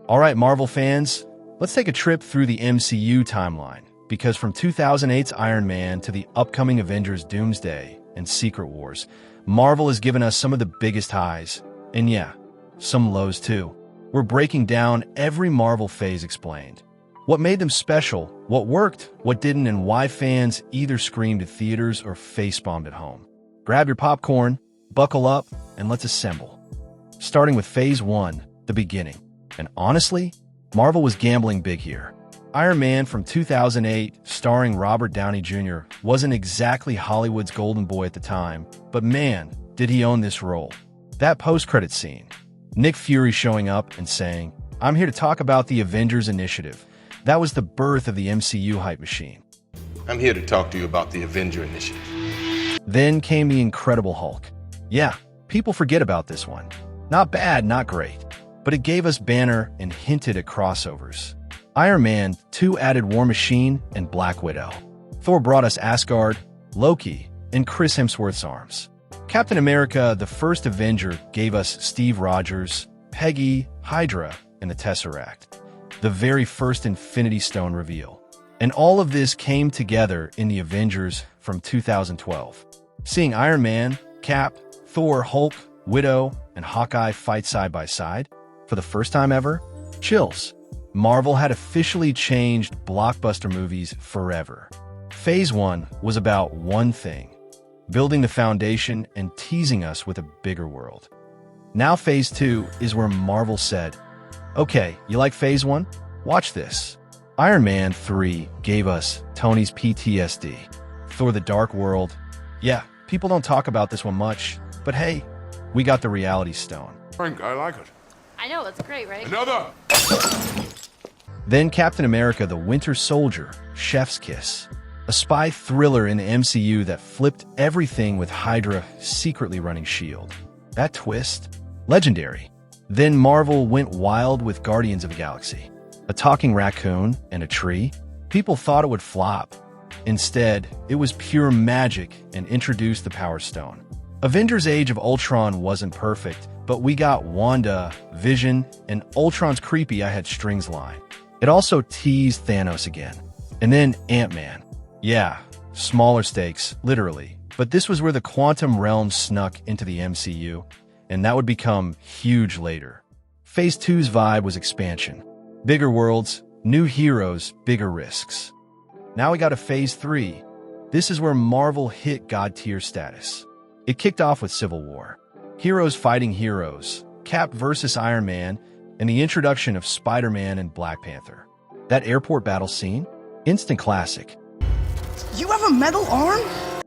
All right, Marvel fans, let's take a trip through the MCU timeline, because from 2008's Iron Man to the upcoming Avengers Doomsday and Secret Wars, Marvel has given us some of the biggest highs, and yeah, some lows too. We're breaking down every Marvel phase explained. What made them special, what worked, what didn't, and why fans either screamed at theaters or face-bombed at home. Grab your popcorn, buckle up, and let's assemble. Starting with Phase 1, the beginning. And honestly, Marvel was gambling big here. Iron Man from 2008, starring Robert Downey Jr., wasn't exactly Hollywood's golden boy at the time, but man, did he own this role. That post-credit scene, Nick Fury showing up and saying, "I'm here to talk about the Avengers Initiative." That was the birth of the MCU hype machine. I'm here to talk to you about the Avenger Initiative. Then came the Incredible Hulk. Yeah, people forget about this one. Not bad, not great, but it gave us Banner and hinted at crossovers. Iron Man 2 added War Machine and Black Widow. Thor brought us Asgard, Loki, and Chris Hemsworth's arms. Captain America, the first Avenger, gave us Steve Rogers, Peggy, Hydra, and the Tesseract. The very first Infinity Stone reveal. And all of this came together in the Avengers from 2012. Seeing Iron Man, Cap, Thor, Hulk, Widow, and Hawkeye fight side by side, for the first time ever, chills. Marvel had officially changed blockbuster movies forever. Phase 1 was about one thing, building the foundation and teasing us with a bigger world. Now Phase 2 is where Marvel said, "Okay, you like Phase 1? Watch this." Iron Man 3 gave us Tony's PTSD. Thor: The Dark World. Yeah, people don't talk about this one much, but hey, we got the Reality Stone. Frank, I like it. I know, it's great, right? Another! Then Captain America: The Winter Soldier, Chef's Kiss. A spy thriller in the MCU that flipped everything with Hydra secretly running S.H.I.E.L.D. That twist? Legendary. Then Marvel went wild with Guardians of the Galaxy. A talking raccoon and a tree? People thought it would flop. Instead, it was pure magic and introduced the Power Stone. Avengers Age of Ultron wasn't perfect, but we got Wanda, Vision, and Ultron's creepy "I had strings" line. It also teased Thanos again. And then Ant-Man. Yeah, smaller stakes, literally. But this was where the quantum realm snuck into the MCU, and that would become huge later. Phase 2's vibe was expansion. Bigger worlds, new heroes, bigger risks. Now we got a Phase 3. This is where Marvel hit God-tier status. It kicked off with Civil War. Heroes fighting heroes, Cap versus Iron Man, and the introduction of Spider-Man and Black Panther. That airport battle scene? Instant classic. You have a metal arm?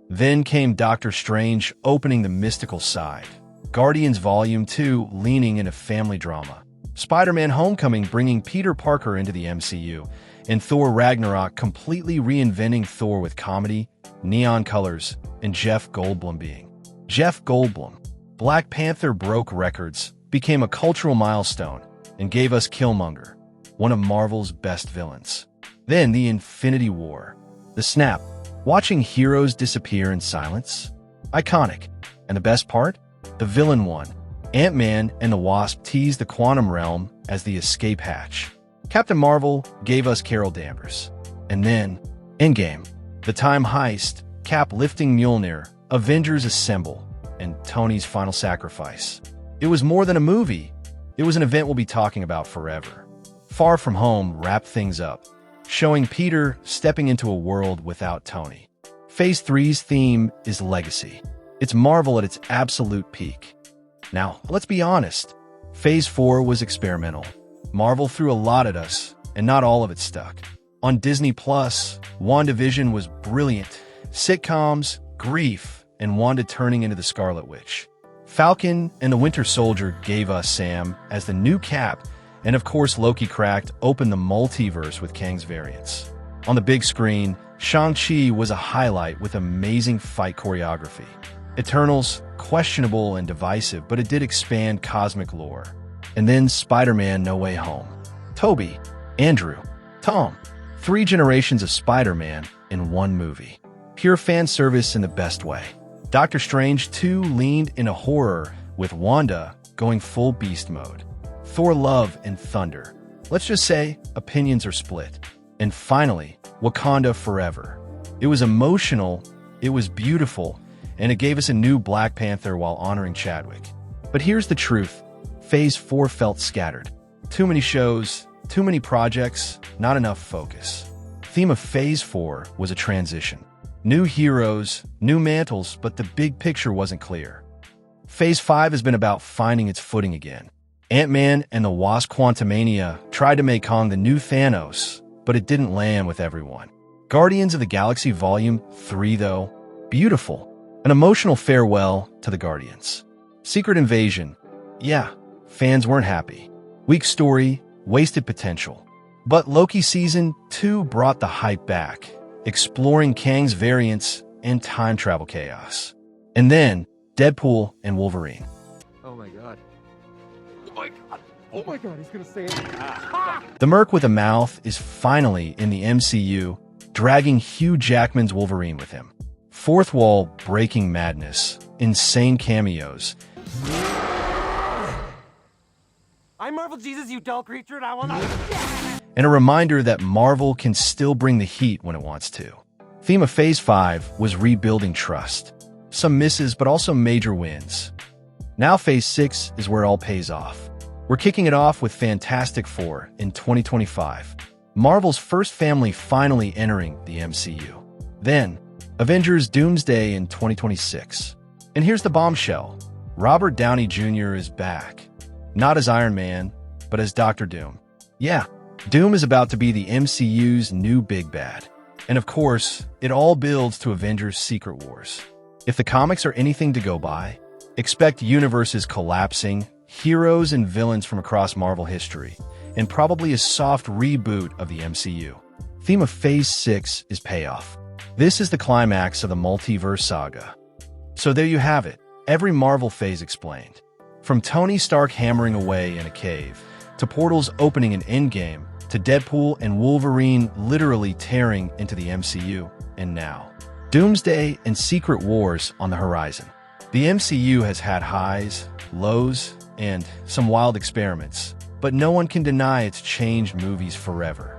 Then came Doctor Strange opening the mystical side. Guardians Volume 2 leaning into family drama. Spider-Man Homecoming bringing Peter Parker into the MCU. And Thor Ragnarok completely reinventing Thor with comedy, neon colors, and Jeff Goldblum being Jeff Goldblum. Black Panther broke records, became a cultural milestone, and gave us Killmonger, one of Marvel's best villains. Then the Infinity War. The snap. Watching heroes disappear in silence. Iconic. And the best part? The villain won. Ant-Man and the Wasp teased the quantum realm as the escape hatch. Captain Marvel gave us Carol Danvers. And then, Endgame. The time heist, Cap lifting Mjolnir, Avengers assemble, and Tony's final sacrifice. It was more than a movie. It was an event we'll be talking about forever. Far From Home wrapped things up, showing Peter stepping into a world without Tony. Phase 3's theme is legacy. It's Marvel at its absolute peak. Now, let's be honest. Phase 4 was experimental. Marvel threw a lot at us, and not all of it stuck. On Disney+, WandaVision was brilliant. Sitcoms, grief, and Wanda turning into the Scarlet Witch. Falcon and the Winter Soldier gave us Sam as the new Cap, and of course Loki cracked open the multiverse with Kang's variants. On the big screen, Shang-Chi was a highlight with amazing fight choreography. Eternals, questionable and divisive, but it did expand cosmic lore. And then Spider-Man No Way Home. Toby, Andrew, Tom. 3 generations of Spider-Man in one movie. Pure fan service in the best way. Doctor Strange 2 leaned into horror with Wanda going full beast mode. Thor Love and Thunder. Let's just say opinions are split. And finally, Wakanda Forever. It was emotional, it was beautiful, and it gave us a new Black Panther while honoring Chadwick. But here's the truth. Phase 4 felt scattered. Too many shows, too many projects, not enough focus. Theme of Phase 4 was a transition. New heroes, new mantles, but the big picture wasn't clear. Phase 5 has been about finding its footing again. Ant-Man and the Wasp Quantumania tried to make Kong the new Thanos, but it didn't land with everyone. Guardians of the Galaxy Volume 3, though, beautiful. An emotional farewell to the Guardians. Secret Invasion. Yeah, fans weren't happy. Weak story, wasted potential. But Loki Season 2 brought the hype back, exploring Kang's variants and time travel chaos. And then, Deadpool and Wolverine. Oh my god. Oh my god. Oh my god, he's gonna say it. The Merc with a Mouth is finally in the MCU, dragging Hugh Jackman's Wolverine with him. Fourth wall breaking madness, insane cameos. I'm Marvel Jesus, you dull creature, and I will not. And a reminder that Marvel can still bring the heat when it wants to. Theme of Phase 5 was rebuilding trust. Some misses, but also major wins. Now Phase 6 is where it all pays off. We're kicking it off with FantasticFour in 2025. Marvel's first family finally entering the MCU. Then, Avengers Doomsday in 2026. And here's the bombshell. Robert Downey Jr. is back. Not as Iron Man, but as Dr. Doom. Yeah, Doom is about to be the MCU's new big bad. And of course, it all builds to Avengers Secret Wars. If the comics are anything to go by, expect universes collapsing, heroes and villains from across Marvel history, and probably a soft reboot of the MCU. Theme of Phase 6 is payoff. This is the climax of the multiverse saga. So there you have it, every Marvel phase explained. From Tony Stark hammering away in a cave, to portals opening in Endgame, to Deadpool and Wolverine literally tearing into the MCU, and now, Doomsday and Secret Wars on the horizon. The MCU has had highs, lows, and some wild experiments, but no one can deny it's changed movies forever.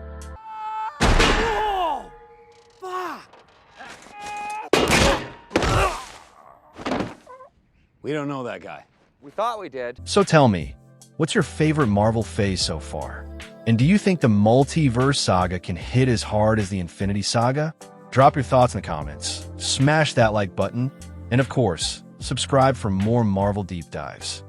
We don't know that guy. We thought we did. So tell me, what's your favorite Marvel phase so far? And do you think the multiverse saga can hit as hard as the Infinity Saga? Drop your thoughts in the comments, smash that like button, and of course, subscribe for more Marvel deep dives.